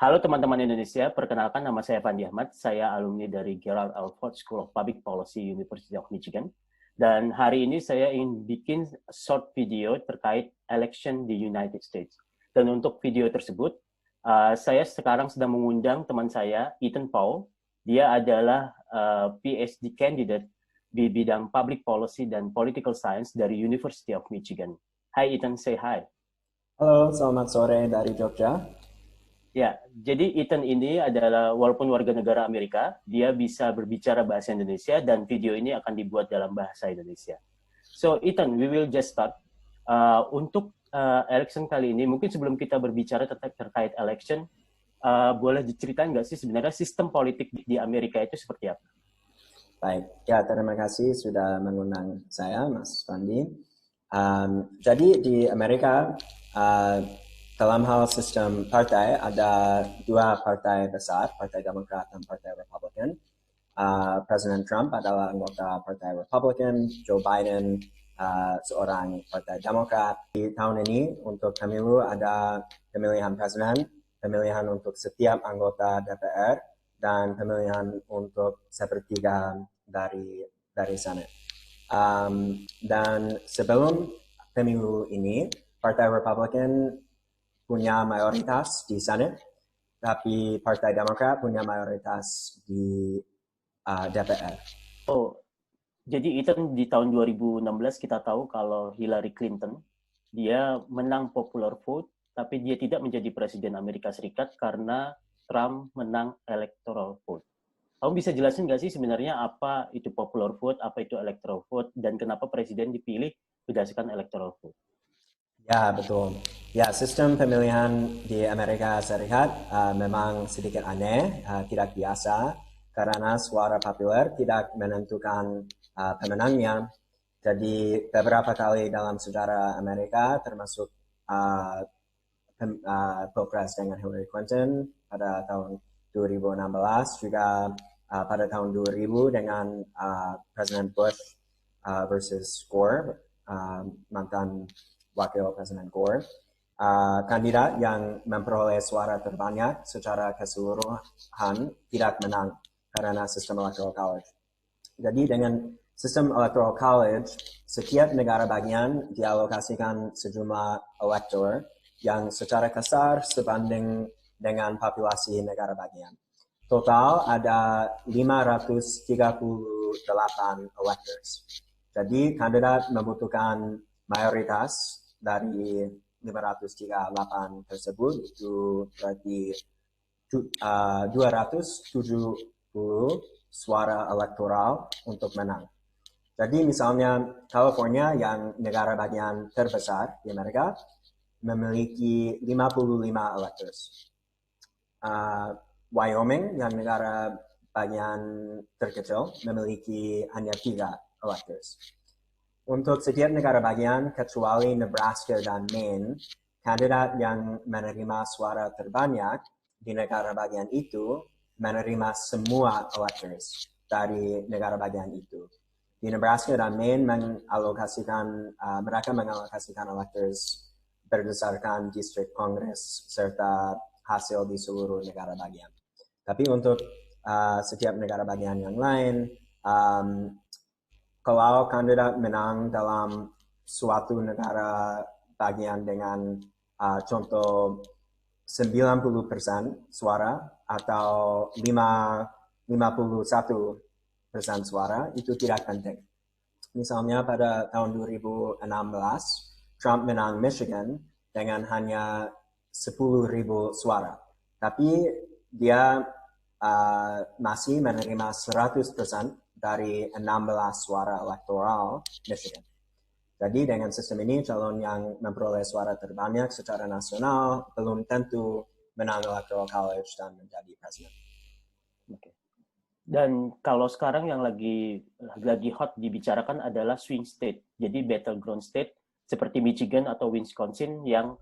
Halo teman-teman Indonesia, perkenalkan nama saya Fandi Ahmad. Saya alumni dari Gerald R. Ford School of Public Policy, University of Michigan. Dan hari ini saya ingin bikin short video terkait election di United States. Dan untuk video tersebut, saya sekarang sedang mengundang teman saya, Ethan Paul. Dia adalah PhD candidate di bidang Public Policy dan Political Science dari University of Michigan. Hai Ethan, say hi. Halo, selamat sore dari Jogja. Ya, jadi Ethan ini adalah walaupun warga negara Amerika, dia bisa berbicara bahasa Indonesia dan video ini akan dibuat dalam bahasa Indonesia. So Ethan, we will just start. Untuk election kali ini, mungkin sebelum kita berbicara terkait election, boleh diceritain nggak sih sebenarnya sistem politik di Amerika itu seperti apa? Baik, ya terima kasih sudah mengundang saya, Mas Fandi. Jadi di Amerika, dalam hal sistem partai, ada dua partai besar, Partai Demokrat dan Partai Republikan. Presiden Trump adalah anggota Partai Republikan, Joe Biden seorang Partai Demokrat. Di tahun ini untuk pemilu ada pemilihan presiden, pemilihan untuk setiap anggota DPR, dan pemilihan untuk sepertiga dari Senat. Dan sebelum pemilu ini, Partai Republikan punya mayoritas di Senat, tapi Partai Demokrat punya mayoritas di DPR. Oh, jadi Ethan di tahun 2016 kita tahu kalau Hillary Clinton, dia menang popular vote, tapi dia tidak menjadi presiden Amerika Serikat karena Trump menang electoral vote. Kamu bisa jelasin nggak sih sebenarnya apa itu popular vote, apa itu electoral vote, dan kenapa presiden dipilih berdasarkan electoral vote? Ya, betul. Ya, sistem pemilihan di Amerika Serikat memang sedikit aneh, tidak biasa, karena suara populer tidak menentukan pemenangnya. Jadi, beberapa kali dalam sejarah Amerika, termasuk Pilpres dengan Hillary Clinton pada tahun 2016, juga pada tahun 2000 dengan Presiden Bush versus Gore, mantan Wakil Presiden Gore, kandidat yang memperoleh suara terbanyak secara keseluruhan tidak menang karena sistem electoral college. Jadi dengan sistem electoral college, setiap negara bagian dialokasikan sejumlah elektor yang secara kasar sebanding dengan populasi negara bagian. Total ada 538 electors. Jadi kandidat membutuhkan mayoritas dari 538 tersebut, itu berarti 270 suara elektoral untuk menang. Jadi misalnya California yang negara bagian terbesar di Amerika memiliki 55 electors. Wyoming yang negara bagian terkecil memiliki hanya 3 electors. Untuk setiap negara bagian kecuali Nebraska dan Maine, kandidat yang menerima suara terbanyak di negara bagian itu menerima semua electors dari negara bagian itu. Di Nebraska dan Maine mereka mengalokasikan electors berdasarkan distrik kongres serta hasil di seluruh negara bagian. Tapi untuk setiap negara bagian yang lain, kalau kandidat menang dalam suatu negara bagian dengan contoh 90% suara atau 51% suara, itu tidak penting. Misalnya pada tahun 2016, Trump menang Michigan dengan hanya 10.000 suara. Tapi dia masih menerima 100% dari 16 suara elektoral Michigan. Jadi dengan sistem ini, calon yang memperoleh suara terbanyak secara nasional belum tentu menang electoral college dan menjadi presiden. Okay. Dan kalau sekarang yang lagi hot dibicarakan adalah swing state, jadi battleground state seperti Michigan atau Wisconsin yang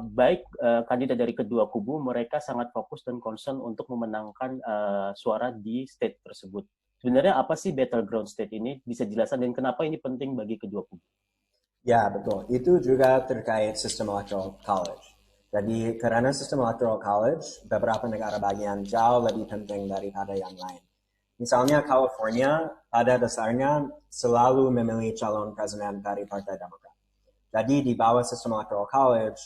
baik kandidat dari kedua kubu mereka sangat fokus dan concern untuk memenangkan suara di state tersebut. Sebenarnya apa sih battleground state ini? Bisa jelaskan dan kenapa ini penting bagi kedua kubu? Ya, betul. Itu juga terkait sistem electoral college. Jadi karena sistem electoral college, beberapa negara bagian jauh lebih penting daripada yang lain. Misalnya California pada dasarnya selalu memilih calon presiden dari Partai Demokrat. Jadi di bawah sistem electoral college,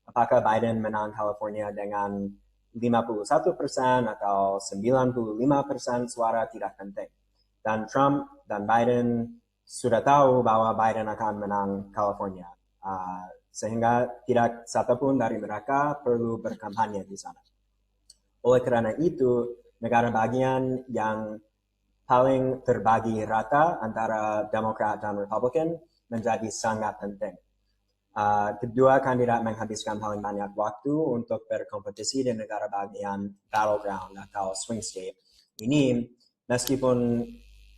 apakah Biden menang California dengan 51% atau 95% suara tidak penting. Dan Trump dan Biden sudah tahu bahwa Biden akan menang California. Sehingga tidak satupun dari mereka perlu berkampanye di sana. Oleh karena itu, negara bagian yang paling terbagi rata antara Demokrat dan Republikan menjadi sangat penting. Kedua kandidat menghabiskan paling banyak waktu untuk berkompetisi di negara bagian battleground atau swing state. Ini meskipun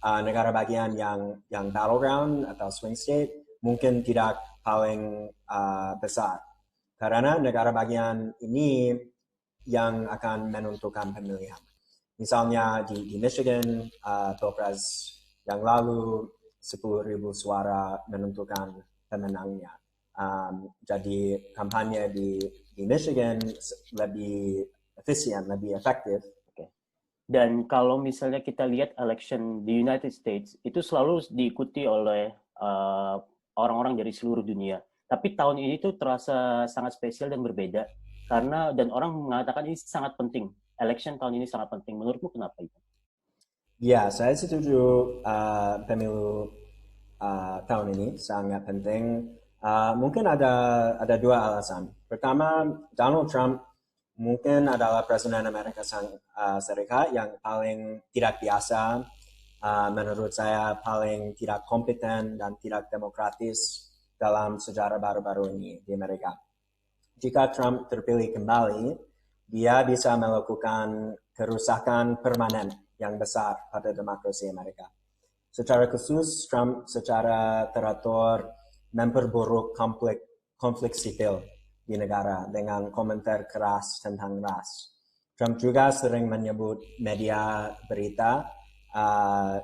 negara bagian yang battleground atau swing state mungkin tidak paling besar. Karena negara bagian ini yang akan menentukan pemilihan. Misalnya di Michigan, Pilpres yang lalu 10.000 suara menentukan pemenangnya. Jadi kampanye di Michigan lebih efisien, lebih efektif. Dan kalau misalnya kita lihat election di United States, itu selalu diikuti oleh orang-orang dari seluruh dunia. Tapi tahun ini tuh terasa sangat spesial dan berbeda. Dan orang mengatakan ini sangat penting. Election tahun ini sangat penting. Menurutmu kenapa itu? Ya, saya setuju pemilu tahun ini sangat penting. Mungkin ada dua alasan. Pertama, Donald Trump mungkin adalah Presiden Amerika Serikat yang paling tidak biasa, menurut saya paling tidak kompeten dan tidak demokratis dalam sejarah baru-baru ini di Amerika. Jika Trump terpilih kembali, dia bisa melakukan kerusakan permanen yang besar pada demokrasi Amerika. Secara khusus, Trump secara teratur memperburuk konflik sipil di negara dengan komentar keras tentang ras. Trump juga sering menyebut media berita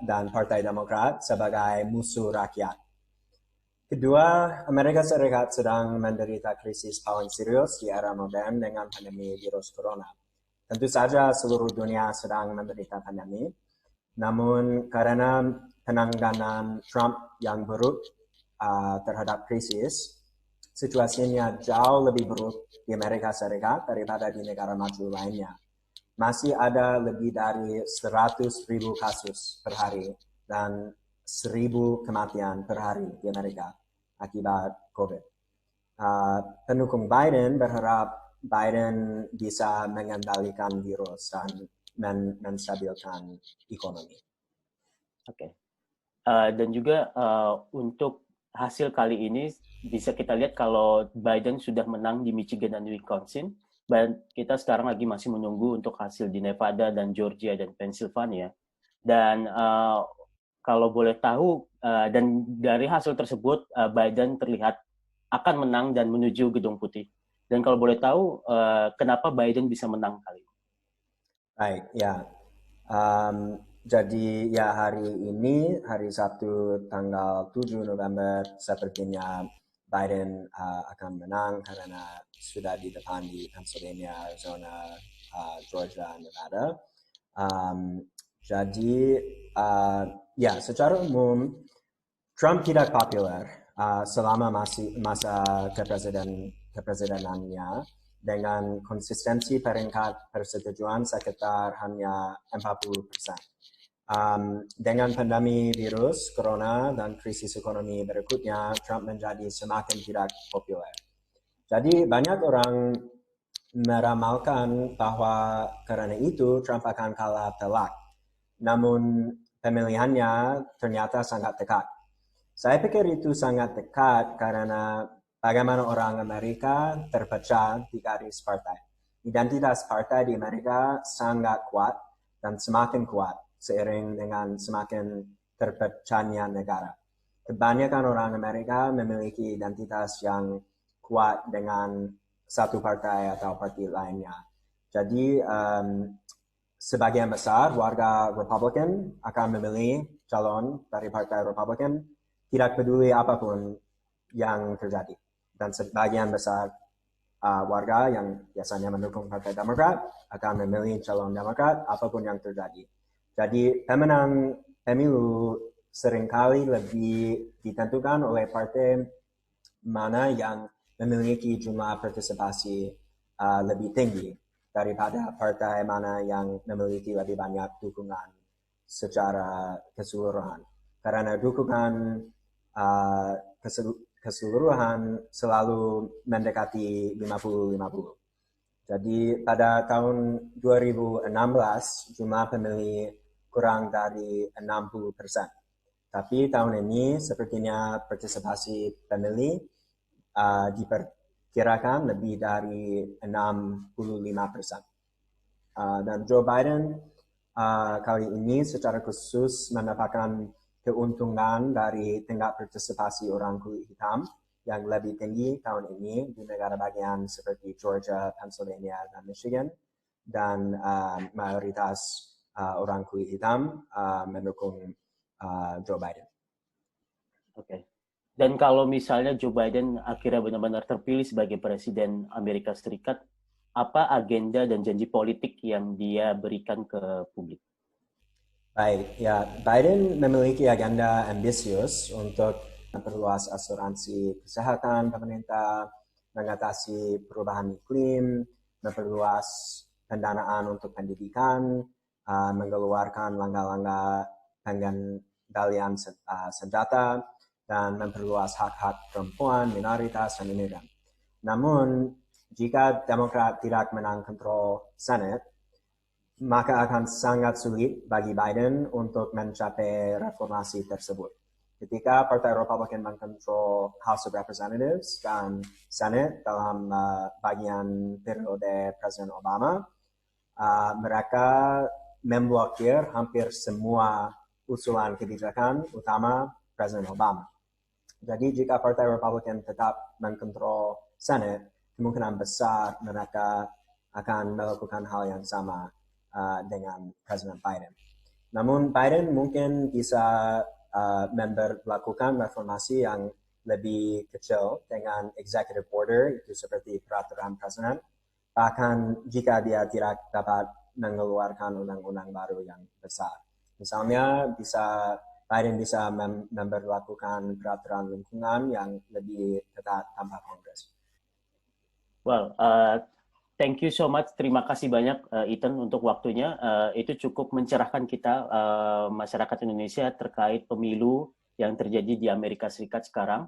dan Partai Demokrat sebagai musuh rakyat. Kedua, Amerika Serikat sedang menderita krisis paling serius di era modern dengan pandemi virus corona. Tentu saja seluruh dunia sedang menderita pandemi, namun karena penanganan Trump yang buruk terhadap krisis, situasinya jauh lebih buruk di Amerika Serikat daripada di negara maju lainnya. Masih ada lebih dari 100.000 kasus per hari dan 1.000 kematian per hari di Amerika akibat COVID. Pendukung Biden berharap Biden bisa mengendalikan virus dan menstabilkan ekonomi. Oke. Dan juga untuk hasil kali ini bisa kita lihat kalau Biden sudah menang di Michigan dan Wisconsin, dan kita sekarang lagi masih menunggu untuk hasil di Nevada dan Georgia dan Pennsylvania. Dan kalau boleh tahu, dan dari hasil tersebut Biden terlihat akan menang dan menuju Gedung Putih. Dan kalau boleh tahu, kenapa Biden bisa menang kali ini? Baik, ya. Jadi ya hari ini, hari Sabtu tanggal 7 November, sepertinya Biden akan menang karena sudah di depan di Pennsylvania, Arizona, Georgia, Nevada. Jadi ya secara umum Trump tidak populer selama masa kepresidenannya dengan konsistensi peringkat persetujuan sekitar hanya 40%. Dengan pandemi virus corona dan krisis ekonomi berikutnya, Trump menjadi semakin tidak populer. Jadi banyak orang meramalkan bahwa karena itu Trump akan kalah telak. Namun pemilihannya ternyata sangat dekat. Saya pikir itu sangat dekat karena bagaimana orang Amerika terpecah di garis partai. Identitas partai di Amerika sangat kuat dan semakin kuat seiring dengan semakin terpecahnya negara. Kebanyakan orang Amerika memiliki identitas yang kuat dengan satu partai atau partai lainnya. Jadi sebagian besar warga Republikan akan memilih calon dari partai Republikan tidak peduli apapun yang terjadi. Dan sebagian besar warga yang biasanya mendukung Partai Demokrat akan memilih calon Demokrat apapun yang terjadi. Jadi pemenang pemilu seringkali lebih ditentukan oleh partai mana yang memiliki jumlah partisipasi lebih tinggi daripada partai mana yang memiliki lebih banyak dukungan secara keseluruhan. Karena dukungan keseluruhan selalu mendekati 50-50. Jadi pada tahun 2016 jumlah pemilih kurang dari 60%. Tapi tahun ini sepertinya partisipasi pemilih diperkirakan lebih dari 65%. Dan Joe Biden kali ini secara khusus mendapatkan keuntungan dari tingkat partisipasi orang kulit hitam yang lebih tinggi tahun ini di negara bagian seperti Georgia, Pennsylvania, dan Michigan, dan mayoritas orang kulit hitam mendukung Joe Biden. Oke. Dan kalau misalnya Joe Biden akhirnya benar-benar terpilih sebagai Presiden Amerika Serikat, apa agenda dan janji politik yang dia berikan ke publik? Baik, ya Biden memiliki agenda ambisius untuk memperluas asuransi kesehatan pemerintah, mengatasi perubahan iklim, memperluas pendanaan untuk pendidikan, mengeluarkan langkah-langkah pengendalian senjata, dan memperluas hak-hak perempuan, minoritas, dan imigran. Namun, jika Demokrat tidak menang kontrol Senat, maka akan sangat sulit bagi Biden untuk mencapai reformasi tersebut. Ketika Partai Republikan mengkontrol House of Representatives dan Senate dalam bagian periode Presiden Obama, mereka memblokir hampir semua usulan kebijakan utama Presiden Obama. Jadi jika Partai Republikan tetap mengkontrol Senate, kemungkinan besar mereka akan melakukan hal yang sama dengan Presiden Biden. Namun Biden mungkin bisa memperlakukan reformasi yang lebih kecil dengan executive order, itu seperti peraturan presiden, bahkan jika dia tidak dapat mengeluarkan undang-undang baru yang besar. Misalnya Biden bisa memperlakukan peraturan lingkungan yang lebih ketat tanpa Kongres. Well, thank you so much. Terima kasih banyak, Ethan, untuk waktunya. Itu cukup mencerahkan kita, masyarakat Indonesia, terkait pemilu yang terjadi di Amerika Serikat sekarang.